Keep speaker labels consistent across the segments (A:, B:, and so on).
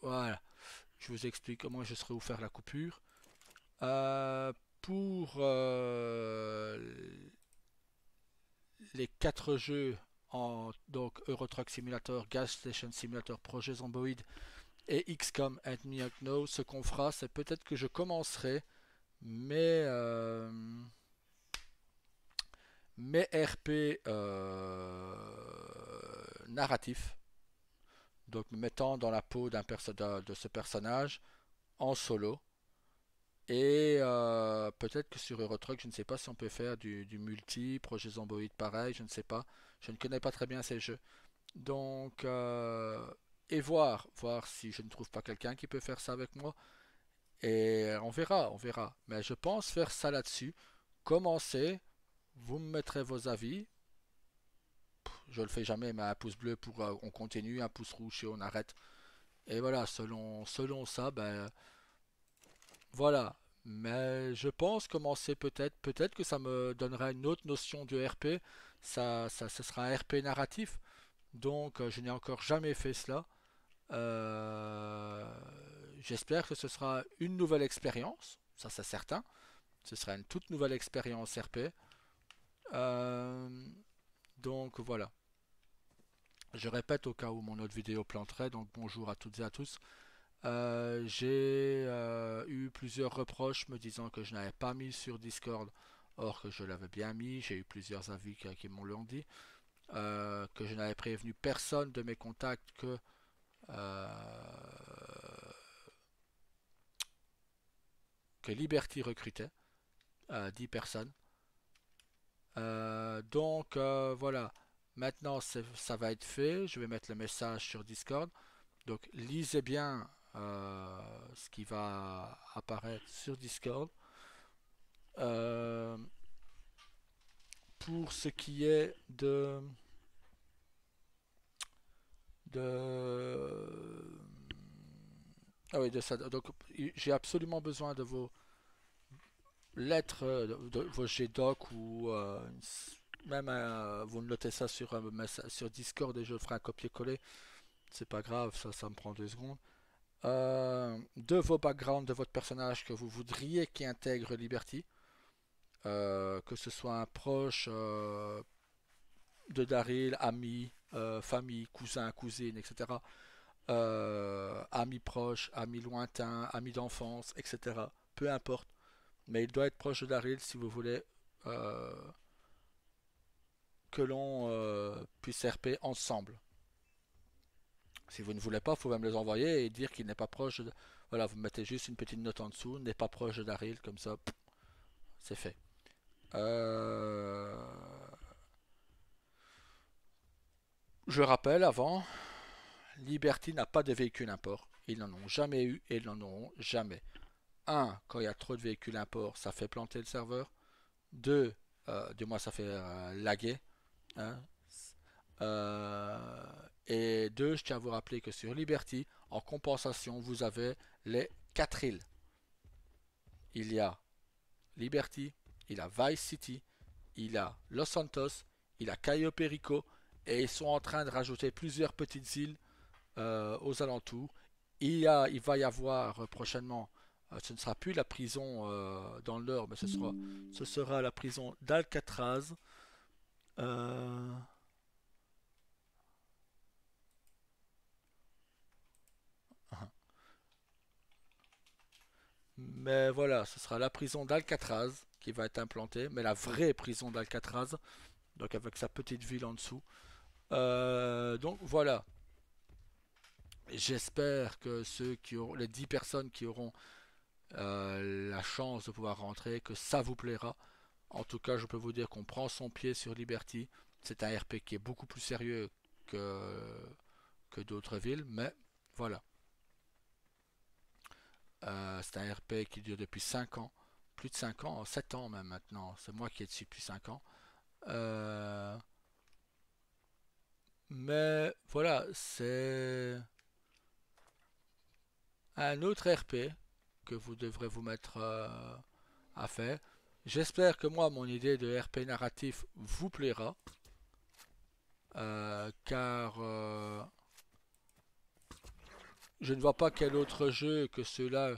A: Voilà, je vous explique comment je serai où faire la coupure. Pour les quatre jeux en donc Euro Truck Simulator, Gas Station Simulator, Projet Zomboid et XCOM and Me Know, ce qu'on fera, c'est peut-être que je commencerai mes, mes RP narratifs, donc me mettant dans la peau de ce personnage en solo. Et peut-être que sur Eurotruck, je ne sais pas si on peut faire du multi, projet Zomboid pareil, je ne sais pas. Je ne connais pas très bien ces jeux. Donc, et voir si je ne trouve pas quelqu'un qui peut faire ça avec moi. Et on verra, on verra. Mais je pense faire ça là-dessus. Commencez, vous me mettrez vos avis. Je le fais jamais, mais un pouce bleu pour on continue, un pouce rouge et on arrête. Et voilà, selon ça, ben voilà. Mais je pense commencer peut-être que ça me donnera une autre notion du RP. Ce sera un RP narratif. Donc, je n'ai encore jamais fait cela. Euh, J'espère que ce sera une nouvelle expérience, ça c'est certain. Ce sera une toute nouvelle expérience RP. Euh, donc voilà. Je répète au cas où mon autre vidéo planterait, donc bonjour à toutes et à tous. J'ai eu plusieurs reproches me disant que je n'avais pas mis sur Discord, or que je l'avais bien mis. J'ai eu plusieurs avis qui m'ont l'ont dit. Que je n'avais prévenu personne de mes contacts euh, que Liberty recrutait 10 personnes. Voilà, maintenant ça va être fait. Je vais mettre le message sur Discord. Donc lisez bien ce qui va apparaître sur Discord. Euh, pour ce qui est de ah oui, de ça. Donc j'ai absolument besoin de vos lettres, de vos GDoc ou même vous notez ça sur, sur Discord et je ferai un copier-coller. C'est pas grave, ça me prend 2 secondes. De vos backgrounds de votre personnage que vous voudriez qui intègre Liberty, que ce soit un proche de Daryl, ami, famille, cousin, cousine, etc. Amis proches, amis lointains, amis d'enfance, etc. Peu importe. Mais il doit être proche de Daryl si vous voulez euh, que l'on puisse RP ensemble. Si vous ne voulez pas, vous pouvez me les envoyer et dire qu'il n'est pas proche de... Voilà, vous mettez juste une petite note en dessous, n'est pas proche de Daryl, comme ça, c'est fait. Euh, Je rappelle avant, Liberty n'a pas de véhicule import. Ils n'en ont jamais eu et ils n'en auront jamais. Un, quand il y a trop de véhicules import, ça fait planter le serveur. Deux, du moins ça fait laguer. Hein. Euh, et deux, je tiens à vous rappeler que sur Liberty, en compensation, vous avez les 4 îles. Il y a Liberty, il y a Vice City, il y a Los Santos, il y a Cayo Perico, et ils sont en train de rajouter plusieurs petites îles aux alentours. Il va y avoir prochainement, ce ne sera plus la prison dans le nord, mais ce sera la prison d'Alcatraz. Euh, mais voilà, ce sera la prison d'Alcatraz qui va être implantée, mais la vraie prison d'Alcatraz, donc avec sa petite ville en dessous. Donc voilà, j'espère que les 10 personnes qui auront la chance de pouvoir rentrer, que ça vous plaira. En tout cas, je peux vous dire qu'on prend son pied sur Liberty. C'est un RP qui est beaucoup plus sérieux que d'autres villes, mais voilà. C'est un RP qui dure depuis 5 ans, plus de 5 ans, 7 ans même maintenant. C'est moi qui ai dessus depuis 5 ans. Euh, mais voilà, c'est un autre RP que vous devrez vous mettre à faire. J'espère que moi, mon idée de RP narratif vous plaira, car Je ne vois pas quel autre jeu que ceux-là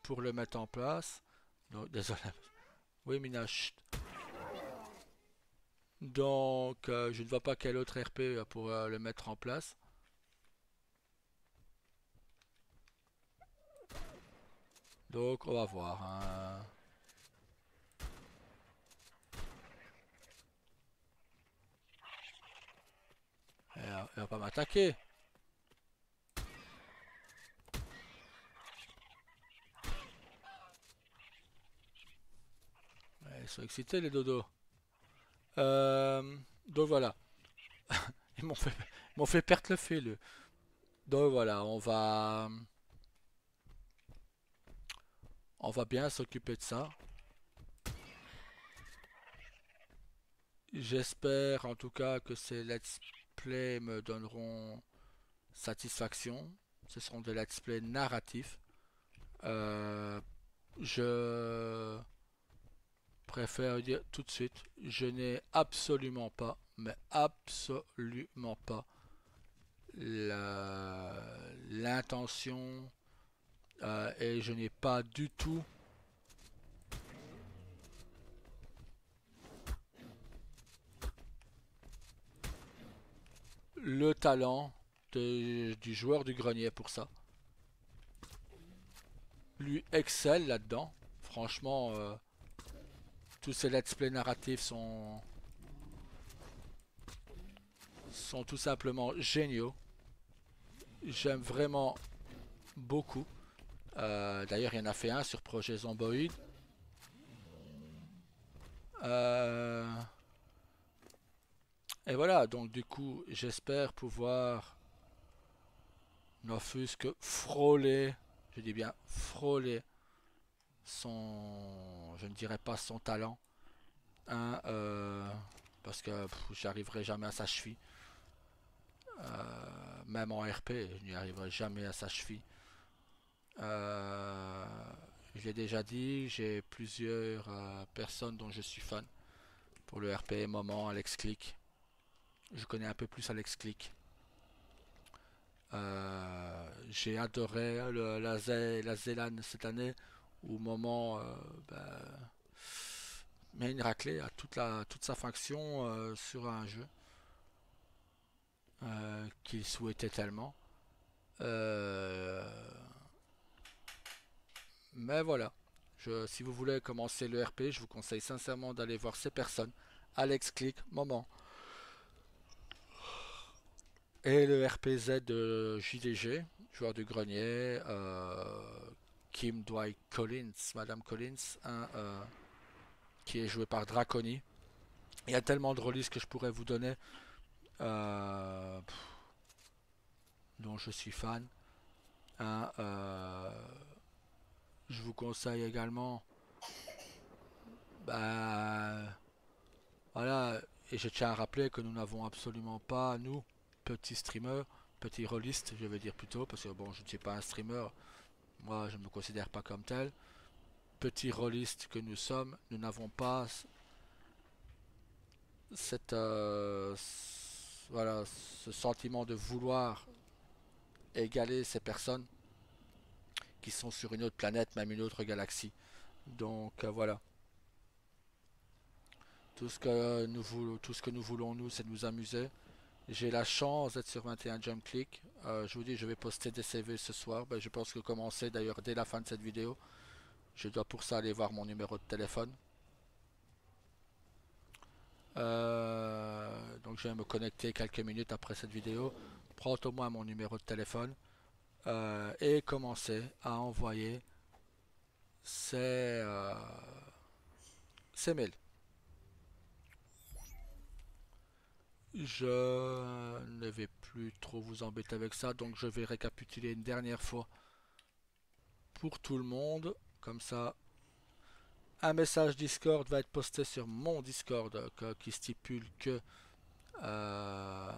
A: pour le mettre en place. Donc, désolé. Oui, Mina, chut. Donc, je ne vois pas quel autre RP pour le mettre en place. Donc, on va voir, hein. Elle va pas m'attaquer. Ils sont excités, les dodos. Donc voilà. Ils m'ont fait perdre le fil. Donc voilà, on va bien s'occuper de ça. J'espère en tout cas que ces let's play me donneront satisfaction. Ce seront des let's play narratifs. Euh, je préfère dire tout de suite, je n'ai absolument pas, mais absolument pas l'intention et je n'ai pas du tout le talent du joueur du grenier pour ça. Lui excelle là-dedans. Franchement, tous ces let's play narratifs sont tout simplement géniaux. J'aime vraiment beaucoup. D'ailleurs, il y en a fait un sur Projet Zomboid. Euh, et voilà, donc du coup, j'espère pouvoir n'offusque frôler, je dis bien frôler je ne dirais pas son talent, hein, parce que j'arriverai jamais à sa cheville. Même en RP, je n'y arriverai jamais à sa cheville. Euh, je l'ai déjà dit, j'ai plusieurs personnes dont je suis fan pour le RP, Moment, Alex Click. Je connais un peu plus Alex Click. J'ai adoré la Zélane cette année, au moment ben, met une raclée à toute sa faction sur un jeu qu'il souhaitait tellement. Euh, mais voilà, si vous voulez commencer le RP, je vous conseille sincèrement d'aller voir ces personnes. Alex Click, Moment. Et le RPZ de JDG, joueur du grenier, Kim Dwight Collins, Madame Collins, hein, qui est joué par Draconi. Il y a tellement de releases que je pourrais vous donner, euh, dont je suis fan, hein, je vous conseille également, bah, voilà, et je tiens à rappeler que nous n'avons absolument pas, nous, petits streamers, petits rôlistes, je vais dire plutôt, parce que bon, je ne suis pas un streamer, moi je ne me considère pas comme tel. Petits rôlistes que nous sommes, nous n'avons pas cette, voilà, ce sentiment de vouloir égaler ces personnes qui sont sur une autre planète, même une autre galaxie. Donc voilà, tout ce que nous voulons nous, c'est nous amuser. J'ai la chance d'être sur 21 Jump Click. Je vous dis, je vais poster des CV ce soir. Ben, je pense que commencer d'ailleurs dès la fin de cette vidéo. Je dois pour ça aller voir mon numéro de téléphone. Donc je vais me connecter quelques minutes après cette vidéo, prendre au moins mon numéro de téléphone et commencer à envoyer ces, ces mails. Je ne vais plus trop vous embêter avec ça, donc je vais récapituler une dernière fois pour tout le monde. Comme ça, un message Discord va être posté sur mon Discord qui stipule que euh,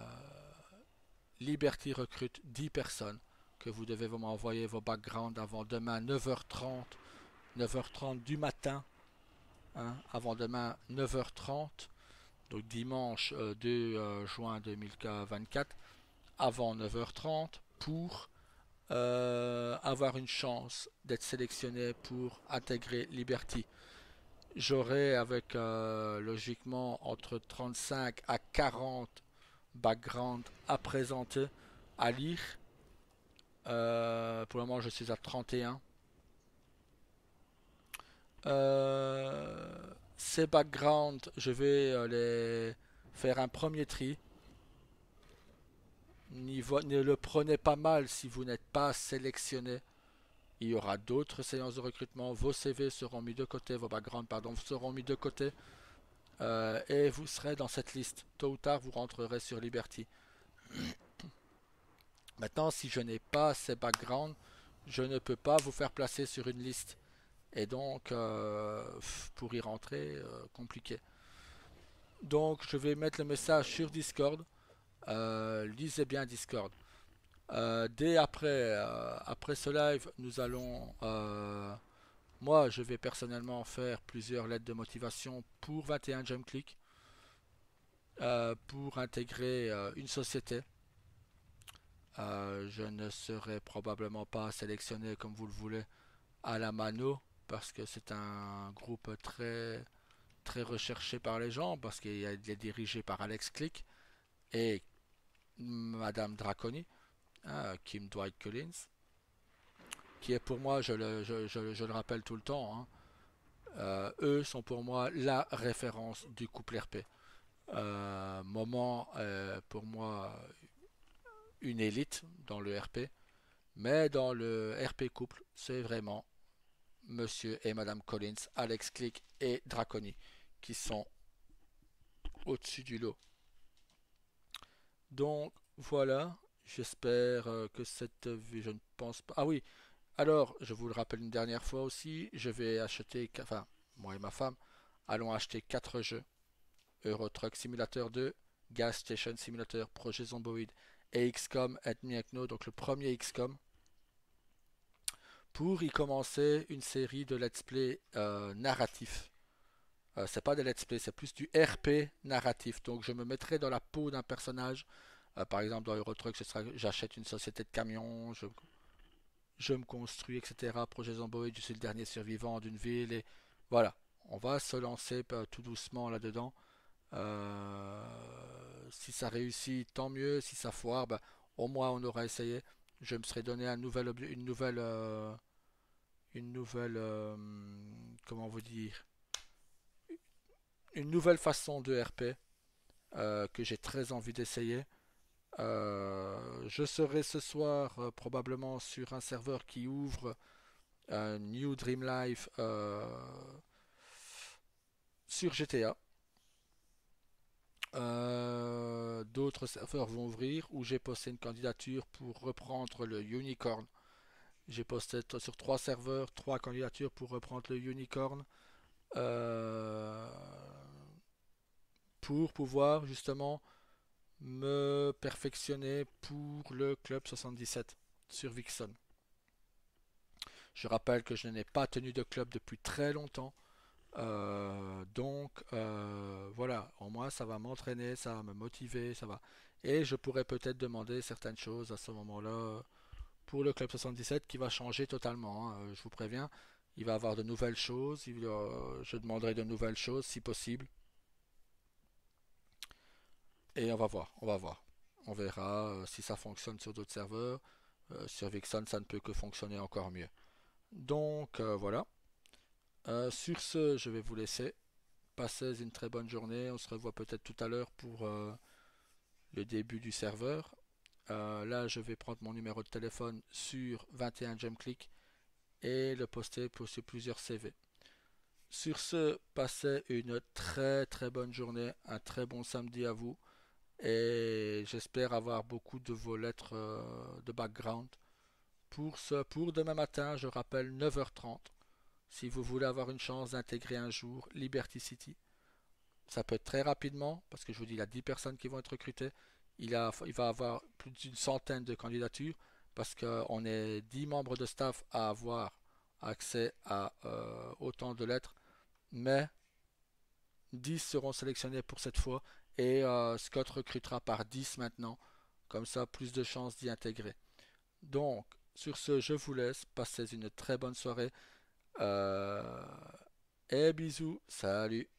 A: Liberty recrute 10 personnes, que vous devez m'envoyer vos backgrounds avant demain 9h30, 9h30 du matin, hein, avant demain 9h30, donc dimanche 2 juin 2024, avant 9h30, pour avoir une chance d'être sélectionné pour intégrer Liberty. J'aurai avec logiquement entre 35 à 40 backgrounds à présenter, à lire. Pour le moment, je suis à 31. Ces backgrounds, je vais les faire un premier tri. Ne le prenez pas mal si vous n'êtes pas sélectionné. Il y aura d'autres séances de recrutement. Vos CV seront mis de côté, vos backgrounds, pardon, seront mis de côté. Et vous serez dans cette liste. Tôt ou tard, vous rentrerez sur Liberty. Maintenant, si je n'ai pas ces backgrounds, je ne peux pas vous faire placer sur une liste. Et donc, pour y rentrer, compliqué. Donc, je vais mettre le message sur Discord. Lisez bien Discord. Dès après ce live, nous allons... moi, je vais personnellement faire plusieurs lettres de motivation pour 21 Jump Click. Pour intégrer une société. Je ne serai probablement pas sélectionné comme vous le voulez à la mano parce que c'est un groupe très recherché par les gens parce qu'il est dirigé par Alex Click et Madame Draconi, Kim Dwight Collins, qui est pour moi, je le rappelle tout le temps, hein, eux sont pour moi la référence du couple RP. Moment pour moi une élite dans le RP, mais dans le RP couple, c'est vraiment Monsieur et Madame Collins, Alex Click et Draconi qui sont au-dessus du lot. Donc voilà, j'espère que cette vue, je ne pense pas. Ah oui, alors je vous le rappelle une dernière fois aussi, je vais acheter, enfin moi et ma femme allons acheter 4 jeux. Euro Truck Simulator 2, Gas Station Simulator, Projet Zomboid et XCOM Enemy Unknown, donc le premier XCOM, pour y commencer une série de let's play narratifs. C'est pas des let's play, c'est plus du RP narratif. Donc je me mettrai dans la peau d'un personnage. Par exemple, dans Euro Truck, j'achète une société de camions, je me construis, etc. Projet Zomboid, je suis le dernier survivant d'une ville. Et voilà, on va se lancer tout doucement là-dedans. Si ça réussit, tant mieux. Si ça foire, bah, au moins on aura essayé. Je me serais donné une nouvelle, comment vous dire, une nouvelle façon de RP que j'ai très envie d'essayer. Je serai ce soir probablement sur un serveur qui ouvre New Dream Life sur GTA. D'autres serveurs vont ouvrir où j'ai posté une candidature pour reprendre le Unicorn. J'ai posté sur 3 serveurs 3 candidatures pour reprendre le Unicorn euh, pour pouvoir justement me perfectionner pour le club 77 sur Vixen. Je rappelle que je n'ai pas tenu de club depuis très longtemps. Donc voilà, au moins ça va m'entraîner, ça va me motiver, ça va. Et je pourrais peut-être demander certaines choses à ce moment-là pour le club 77 qui va changer totalement, hein, je vous préviens. Il va y avoir de nouvelles choses, je demanderai de nouvelles choses si possible. Et on va voir, on va voir. On verra si ça fonctionne sur d'autres serveurs. Sur Vixen, ça ne peut que fonctionner encore mieux. Donc voilà. Sur ce, je vais vous laisser. Passez une très bonne journée. On se revoit peut-être tout à l'heure pour le début du serveur. Là, je vais prendre mon numéro de téléphone sur 21 Jump Click et le poster sur plusieurs CV. Sur ce, passez une très bonne journée, un très bon samedi à vous et j'espère avoir beaucoup de vos lettres de background. Pour demain matin, je rappelle 9h30. Si vous voulez avoir une chance d'intégrer un jour Liberty City, ça peut être très rapidement, parce que je vous dis, il y a 10 personnes qui vont être recrutées. Il va avoir plus d'une centaine de candidatures, parce qu'on est 10 membres de staff à avoir accès à autant de lettres, mais 10 seront sélectionnés pour cette fois, et Scott recrutera par 10 maintenant, comme ça plus de chances d'y intégrer. Donc, Sur ce, je vous laisse. Passez une très bonne soirée. Euh, et bisous. Salut.